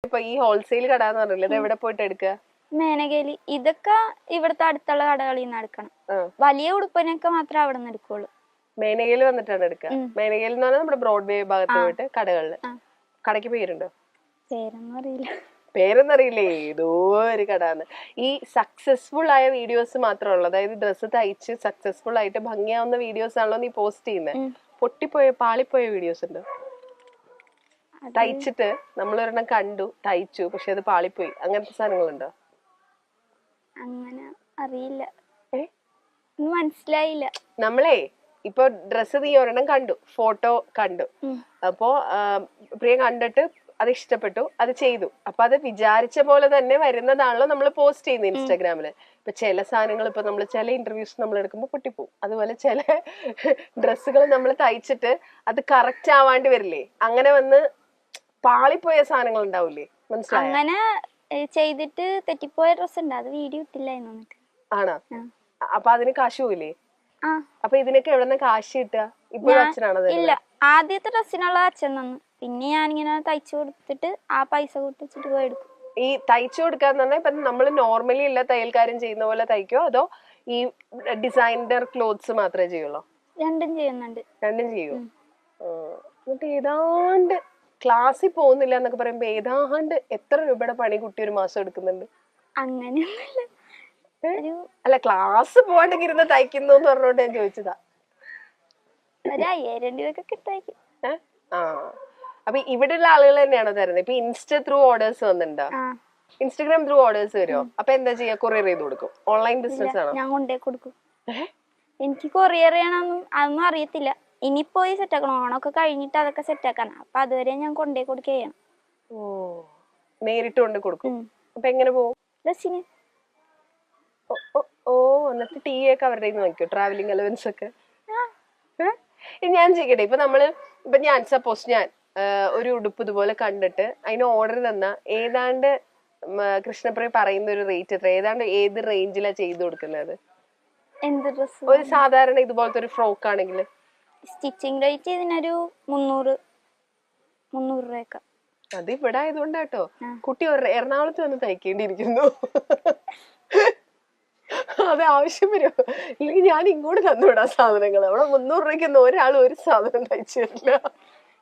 ഇപ്പൊ ഈ ഹോൾസെയിൽ കട എന്ന് പറഞ്ഞില്ലേ, ഇത് എവിടെ പോയിട്ട് എടുക്കുക? മേനകേലി. ഇതൊക്കെ ഇവിടുത്തെ അടുത്തുള്ള കടകളിൽ നിന്ന് എടുക്കണം. വലിയ ഉടുപ്പിനൊക്കെ മാത്രമേ അവിടെ നിന്ന് എടുക്കുള്ളൂ. മേനകയിൽ വന്നിട്ടാണ് എടുക്കുക. മേനകയിൽ എന്ന് പറഞ്ഞാൽ നമ്മുടെ ബ്രോഡ്വേ ഭാഗത്ത് പോയിട്ട് കടകളില്. കടയ്ക്ക് പേരുണ്ടോ? പേരൊന്നും അറിയില്ല. പേരൊന്നറിയില്ലേ? ഏതോ ഒരു കടാന്ന്. ഈ സക്സസ്ഫുൾ ആയ വീഡിയോസ് മാത്രമുള്ളൂ, അതായത് ഡ്രസ്സ് തയ്ച്ച് സക്സസ്ഫുൾ ആയിട്ട് ഭംഗിയാവുന്ന വീഡിയോസ് ആണല്ലോ നീ പോസ്റ്റ് ചെയ്യുന്നത്. പൊട്ടിപ്പോയ പാളിപ്പോയ വീഡിയോസ് ഉണ്ടോ? തയ്ച്ചിട്ട് നമ്മളൊരെണ്ണം കണ്ടു, തയ്ച്ചു, പക്ഷെ അത് പാളിപ്പോയി, അങ്ങനത്തെ സാധനങ്ങളുണ്ടോ? അങ്ങനെ അറിയില്ല, മനസ്സിലായില്ല. നമ്മളെ ഇപ്പൊ ഡ്രസ്സ് നീ ഒരെണ്ണം കണ്ടു, ഫോട്ടോ കണ്ടു, അപ്പോ പ്രിയ കണ്ടിട്ട് അത് ഇഷ്ടപ്പെട്ടു, അത് ചെയ്തു. അപ്പൊ അത് വിചാരിച്ച പോലെ തന്നെ വരുന്നതാണല്ലോ നമ്മൾ പോസ്റ്റ് ചെയ്യുന്നത് ഇൻസ്റ്റാഗ്രാമില്. ഇപ്പൊ ചില സാധനങ്ങൾ ഇപ്പൊ നമ്മൾ ചില ഇന്റർവ്യൂസ് നമ്മൾ എടുക്കുമ്പോൾ പൊട്ടിപ്പോവും. അതുപോലെ ചില ഡ്രസ്സുകൾ നമ്മൾ തയ്ച്ചിട്ട് അത് കറക്റ്റ് ആവാണ്ട് വരില്ലേ, അങ്ങനെ വന്ന് പാളിപ്പോയ സാധനങ്ങൾ ഉണ്ടാവില്ലേ? മനസ്സിലായോ? അങ്ങനെ ചെയ്തിട്ട് തെറ്റിപ്പോയ ഡ്രസ് ഉണ്ട്, അത് വീഡിയോ ഇട്ടില്ല. ആണോ? അപ്പൊ അതിന് കാശ് പോയില്ലേ? അപ്പൊ ഇതിനൊക്കെ എവിടെ നിന്ന് കാശ് കിട്ടുക? ഇപ്പോഴും അച്ഛനാണോ? ഇല്ല, ആദ്യത്തെ ഡ്രസ്സിനുള്ള അച്ഛൻ തന്നു, പിന്നെ ഞാനിങ്ങനെ തയ്ച്ചു കൊടുത്തിട്ട് ആ പൈസ കൊടുത്തിട്ട് പോയി എടുക്കും. ഈ തയ്ച്ചു കൊടുക്കാന്ന് പറഞ്ഞാൽ ഇപ്പൊ നമ്മള് നോർമലി എല്ലാ തയ്യൽക്കാരും ചെയ്യുന്ന പോലെ തയ്ക്കോ, അതോ ഈ ഡിസൈനർ ക്ലോത്ത്സ് മാത്രമേ ചെയ്യുള്ളൂ? രണ്ടും ചെയ്യുന്നുണ്ട്. രണ്ടും ചെയ്യൂ. എന്നിട്ട് ഏതാണ്ട് ക്ലാസ്സിൽ പോകുന്നില്ല എന്നൊക്കെ പറയുമ്പോ ഏതാണ്ട് എത്ര രൂപയുടെ പണി കുട്ടി ഒരു മാസം എടുക്കുന്നുണ്ട്? അങ്ങനെയൊന്നുമില്ല. അല്ല, ക്ലാസ് പോവാണ്ടെങ്കിൽ ഇരുന്ന് തയ്ക്കുന്നു എന്ന് പറഞ്ഞോണ്ട് ഞാൻ ചോദിച്ചതാ. 5000 രൂപയൊക്കെ കിട്ടായിരിക്കും. അപ്പൊ ഇവിടെയുള്ള ആളുകൾ തന്നെയാണോ തരുന്നത്? ഇപ്പൊ ഇൻസ്റ്റ ത്രൂ ഓർഡേഴ്സ് വന്നിട്ടുണ്ടോ? ഇൻസ്റ്റാഗ്രാം ത്രൂ ഓർഡേഴ്സ് വരുമോ? അപ്പൊ എന്താ ചെയ്യാ? കൊറിയർ ചെയ്ത് കൊടുക്കും? ഓൺലൈൻ ബിസിനസ് ആണോ? ഞാൻ കൊണ്ടേ കൊടുക്കും. എനിക്ക് കൊറിയർ ചെയ്യണമെന്നും അതൊന്നും അറിയത്തില്ല. ഇനി പോയി സെറ്റ് ആക്കണം, ഓണൊക്കെ കഴിഞ്ഞിട്ട് അതൊക്കെ സെറ്റ് ആക്കണം. അപ്പൊ അതുവരെ ഞാൻ കൊണ്ടേ കൊടുക്കുക ചെയ്യണം. നേരിട്ട് കൊണ്ട് കൊടുക്കും. അപ്പൊ എങ്ങനെ പോകും? ബസ്സിന്. എന്നിട്ട് ടീ ഒക്കെ അവരുടെ നോക്കിയോ? ട്രാവലിംഗ് അലവൻസ് ഒക്കെ ഞാൻ ചെയ്യട്ടെ? ഇപ്പൊ ഞാൻ സപ്പോസ് ഞാൻ ഒരു ഉടുപ്പ് ഇതുപോലെ കണ്ടിട്ട് അതിന് ഓർഡർ തന്ന ഏതാണ്ട് കൃഷ്ണപ്രിയ പറയുന്ന ഒരു റേറ്റ് എത്ര? ഏതാണ്ട് ഏത് റേഞ്ചിലാ ചെയ്തു കൊടുക്കുന്നത്? എന്ത് ഡ്രസ്? ഒരു സാധാരണ ഇതുപോലത്തെ ഒരു ഫ്രോക്ക് ആണെങ്കിൽ സ്റ്റിച്ചിങ് റേറ്റ് ഇതിനൊരു 300 രൂപയൊക്കെ. അത് ഇവിടെ ആയതുകൊണ്ടാട്ടോ. കുട്ടി എറണാകുളത്ത് വന്ന് തയ്ക്കേണ്ടിയിരിക്കുന്നു. അത് ആവശ്യം വരുമോ? ഇല്ലെങ്കിൽ ഞാൻ ഇങ്ങോട്ട് തന്നുവിടാം സാധനങ്ങൾ. അവിടെ 300 രൂപയ്ക്കൊന്നും ഒരാളും ഒരു സാധനം തയ്ച്ചു തരില്ല.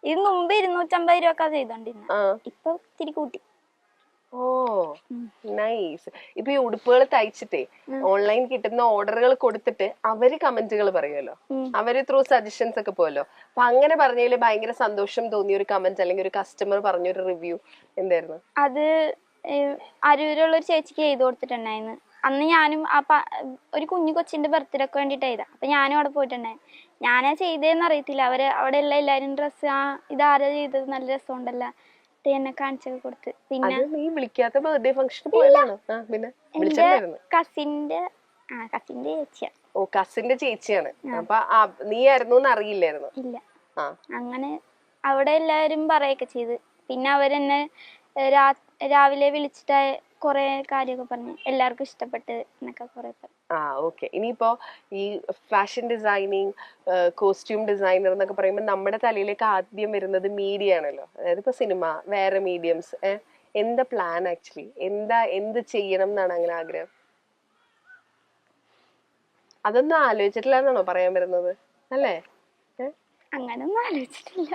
ഇത് മുമ്പ് 250 രൂപ ചെയ്തോണ്ടിരുന്ന, ഇപ്പൊ ഇത്തിരി കൂട്ടി. നൈസ്. ഇപ്പൊ ഈ ഉടുപ്പുകൾ തയ്ച്ചിട്ടേ ഓൺലൈൻ കിട്ടുന്ന ഓർഡറുകൾ കൊടുത്തിട്ട് അവര് കമന്റുകൾ പറയുമല്ലോ, അവര് ത്രൂ സജഷൻസ് ഒക്കെ പോയല്ലോ. അപ്പൊ അങ്ങനെ പറഞ്ഞതില് ഭയങ്കര സന്തോഷം തോന്നിയ ഒരു കമന്റ് അല്ലെങ്കിൽ ഒരു കസ്റ്റമർ പറഞ്ഞൊരു റിവ്യൂ എന്തായിരുന്നു? അത് അരൂരുള്ള ഒരു ചേച്ചിക്ക് ചെയ്ത് കൊടുത്തിട്ടുണ്ടായിരുന്നു. അന്ന് ഞാനും ഒരു കുഞ്ഞു കൊച്ചിന്റെ ബർത്ത്ഡേ ഒക്കെ വേണ്ടിട്ട് ചെയ്താ. അപ്പൊ ഞാനും അവിടെ പോയിട്ടുണ്ടായിരുന്നു. ഞാനാ ചെയ്തതെന്ന് അറിയത്തില്ല. അവിടെ ഉള്ള എല്ലാരും ഡ്രസ്സ് ഇതാരാ ചെയ്തത്, നല്ല രസമുണ്ടല്ലോ എന്നെ കാണിച്ചൊക്കെ കൊടുത്ത്. പിന്നെ വിളിക്കാത്ത ബർത്ത്ഡേ ഫംഗ്ഷൻ പോയതാണോ? പിന്നെ കസിന്റെ ചേച്ചിയാ. ഓ, കസിന്റെ ചേച്ചിയാണ്. അപ്പൊ നീ ആയിരുന്നു അറിയില്ലായിരുന്നു? ഇല്ല. അങ്ങനെ അവിടെ എല്ലാവരും പറയൊക്കെ ചെയ്ത്. പിന്നെ അവരെന്നെ രാവിലെ വിളിച്ചിട്ട് കൊറേ കാര്യമൊക്കെ പറഞ്ഞു, എല്ലാവർക്കും ഇഷ്ടപ്പെട്ട് എന്നൊക്കെ കുറെ പറഞ്ഞു. ഓക്കെ. ഇനിയിപ്പോ ഈ ഫാഷൻ ഡിസൈനിങ്, കോസ്റ്റ്യൂം ഡിസൈനർ എന്നൊക്കെ പറയുമ്പോൾ നമ്മുടെ തലയിലേക്ക് ആദ്യം വരുന്നത് മീഡിയ ആണല്ലോ. അതായത് ഇപ്പൊ സിനിമ, വേറെ മീഡിയംസ്. എന്താ പ്ലാൻ ആക്ച്വലി? എന്ത് ചെയ്യണം എന്നാണ് അങ്ങനെ ആഗ്രഹം? അതൊന്നും ആലോചിച്ചിട്ടില്ല എന്നാണോ പറയാൻ വരുന്നത്? അല്ലേ? അങ്ങനൊന്നും ആലോചിച്ചിട്ടില്ല.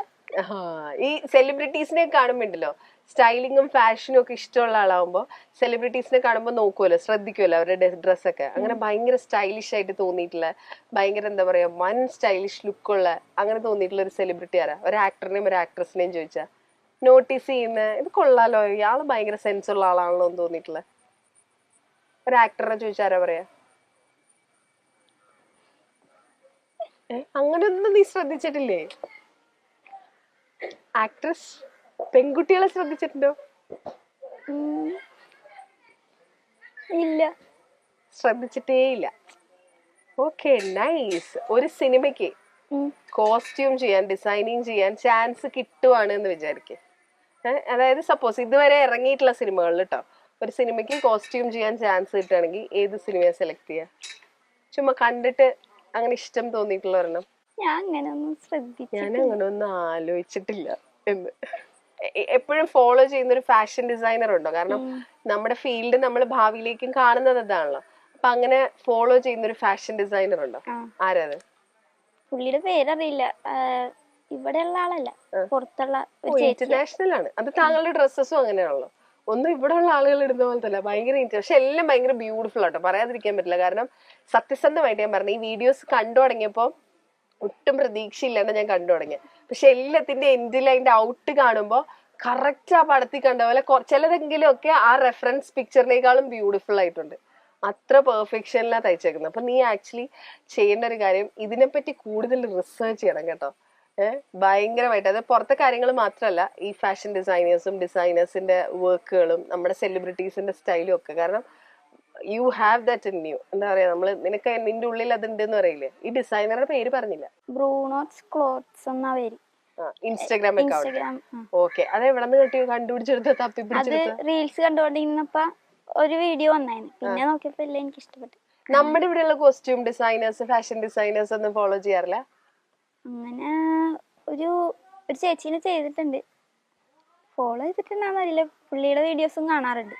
ഈ സെലിബ്രിറ്റീസിനെ കാണുമ്പോണ്ടല്ലോ, സ്റ്റൈലിങ്ങും ഫാഷനും ഒക്കെ ഇഷ്ടമുള്ള ആളാവുമ്പോ സെലിബ്രിറ്റീസിനെ കാണുമ്പോൾ നോക്കുമല്ലോ, ശ്രദ്ധിക്കുമല്ലോ അവരുടെ ഡ്രസ്സൊക്കെ. അങ്ങനെ ഭയങ്കര സ്റ്റൈലിഷ് ആയിട്ട് തോന്നിയിട്ടുള്ള, ഭയങ്കര എന്താ പറയാ, വൺ സ്റ്റൈലിഷ് ലുക്കുള്ള അങ്ങനെ തോന്നിയിട്ടുള്ള ഒരു സെലിബ്രിറ്റി ആരാ? ഒരു ആക്ടറിനെയും ഒരു ആക്ട്രസിനെയും ചോദിച്ചാ നോട്ടീസ് ചെയ്യുന്ന, ഇത് കൊള്ളാലോ, ഇയാള് ഭയങ്കര സെൻസ് ഉള്ള ആളാണല്ലോ എന്ന് തോന്നിയിട്ടുള്ള ഒരു ആക്ടറിനെ ചോദിച്ചാ ആരാ പറയാ? അങ്ങനെയൊന്നും നീ ശ്രദ്ധിച്ചിട്ടില്ലേ? ആക്ട്രസ് പെൺകുട്ടികളെ ശ്രദ്ധിച്ചിട്ടുണ്ടോ? ഇല്ല, ശ്രദ്ധിച്ചിട്ടേ ഇല്ല. Okay, nice. ഒരു സിനിമയ്ക്ക് കോസ്റ്റ്യൂം ചെയ്യാൻ, ഡിസൈനിങ് ചെയ്യാൻ ചാൻസ് കിട്ടുവാണ് എന്ന് വിചാരിക്കേ. അതായത് സപ്പോസ് ഇതുവരെ ഇറങ്ങിയിട്ടുള്ള സിനിമകളിൽ കേട്ടോ, ഒരു സിനിമയ്ക്ക് കോസ്റ്റ്യൂം ചെയ്യാൻ ചാൻസ് കിട്ടുകയാണെങ്കിൽ ഏത് സിനിമയെ സെലക്ട് ചെയ്യാ? ചുമ്മാ കണ്ടിട്ട് അങ്ങനെ ഇഷ്ടം തോന്നിയിട്ടുള്ള ഒരെണ്ണം. ഞാൻ അങ്ങനെ ഒന്നും ആലോചിച്ചിട്ടില്ല എന്ന്. എപ്പോഴും ഫോളോ ചെയ്യുന്ന ഒരു ഫാഷൻ ഡിസൈനർ ഉണ്ടോ? കാരണം നമ്മുടെ ഫീൽഡ് നമ്മൾ ഭാവിയിലേക്കും കാണുന്നത് അതാണല്ലോ. അപ്പൊ അങ്ങനെ ഫോളോ ചെയ്യുന്ന ഒരു ഫാഷൻ ഡിസൈനർ ഉണ്ടോ? ആരത്? പുള്ളിയുടെ പേരറിയില്ല. ഇവിടെയുള്ള ആളല്ല, പുറത്തുള്ള ഒരു ചേച്ചി. ഇന്റർനാഷണൽ ആണ്. അത് താങ്കളുടെ ഡ്രസ്സസും അങ്ങനെയാണല്ലോ. ഒന്നും ഇവിടെ ഉള്ള ആളുകൾ ഇടുന്ന പോലത്തെ അല്ല, ഭയങ്കര പക്ഷെ എല്ലാം ഭയങ്കര ബ്യൂട്ടിഫുൾ ആട്ടോ, പറയാതിരിക്കാൻ പറ്റില്ല. കാരണം സത്യസന്ധമായിട്ട് ഞാൻ പറഞ്ഞു, ഈ വീഡിയോസ് കണ്ടു തുടങ്ങിയപ്പോ ഒട്ടും പ്രതീക്ഷയില്ലാണ്ട് ഞാൻ കണ്ടു തുടങ്ങിയത്. പക്ഷെ എല്ലാത്തിന്റെ എൻഡിൽ അതിന്റെ ഔട്ട് കാണുമ്പോ കറക്റ്റ് ആ പടത്തിൽ കണ്ട പോലെ ചിലതെങ്കിലും ഒക്കെ ആ റെഫറൻസ് പിക്ചറിനേക്കാളും ബ്യൂട്ടിഫുൾ ആയിട്ടുണ്ട്. അത്ര പെർഫെക്ഷനിലാണ് തയ്ച്ചേക്കുന്നത്. അപ്പൊ നീ ആക്ച്വലി ചെയ്യേണ്ട ഒരു കാര്യം, ഇതിനെപ്പറ്റി കൂടുതൽ റിസർച്ച് ചെയ്യണം കേട്ടോ. ഭയങ്കരമായിട്ട്. അത് പുറത്തെ കാര്യങ്ങൾ മാത്രമല്ല, ഈ ഫാഷൻ ഡിസൈനേഴ്സിന്റെ വർക്കുകളും നമ്മുടെ സെലിബ്രിറ്റീസിന്റെ സ്റ്റൈലും ഒക്കെ. കാരണം you have that in you. എന്താ പറയാ, നിനക്ക് നിന്റെ ഉള്ളിൽ അതുണ്ടെന്ന് പറയില്ലേ. ഈ ഡിസൈനറുടെ പേര് പറഞ്ഞില്ല. ബ്രൂണോസ് ക്ലോത്ത്സ് എന്നാ പേര്. Instagram account. ഓക്കെ. അത് എവിടെ നിന്ന് കണ്ടുപിടിച്ചെടുത്ത് തപ്പിപ്പിടിച്ചെടുത്ത്? റീൽസ് കണ്ടുകൊണ്ടിരുന്നപ്പോ ഒരു വീഡിയോ വന്നായിരുന്നു, പിന്നെ നോക്കിയപ്പോ എല്ലാം എനിക്ക് ഇഷ്ടപ്പെട്ടു. നമ്മുടെ ഇവിടെയുള്ള കോസ്റ്റ്യൂം ഡിസൈനേഴ്സ്, ഫാഷൻ ഡിസൈനേഴ്സ് ഒന്നും ഫോളോ ചെയ്യാറില്ല? അങ്ങനെ ഒരു ചേച്ചീനെ ചെയ്തിട്ടുണ്ട്, ഫോളോ ചെയ്തിട്ടുണ്ടാന്നറിയില്ല. പുള്ളിയുടെ വീഡിയോസും കാണാറുണ്ട്.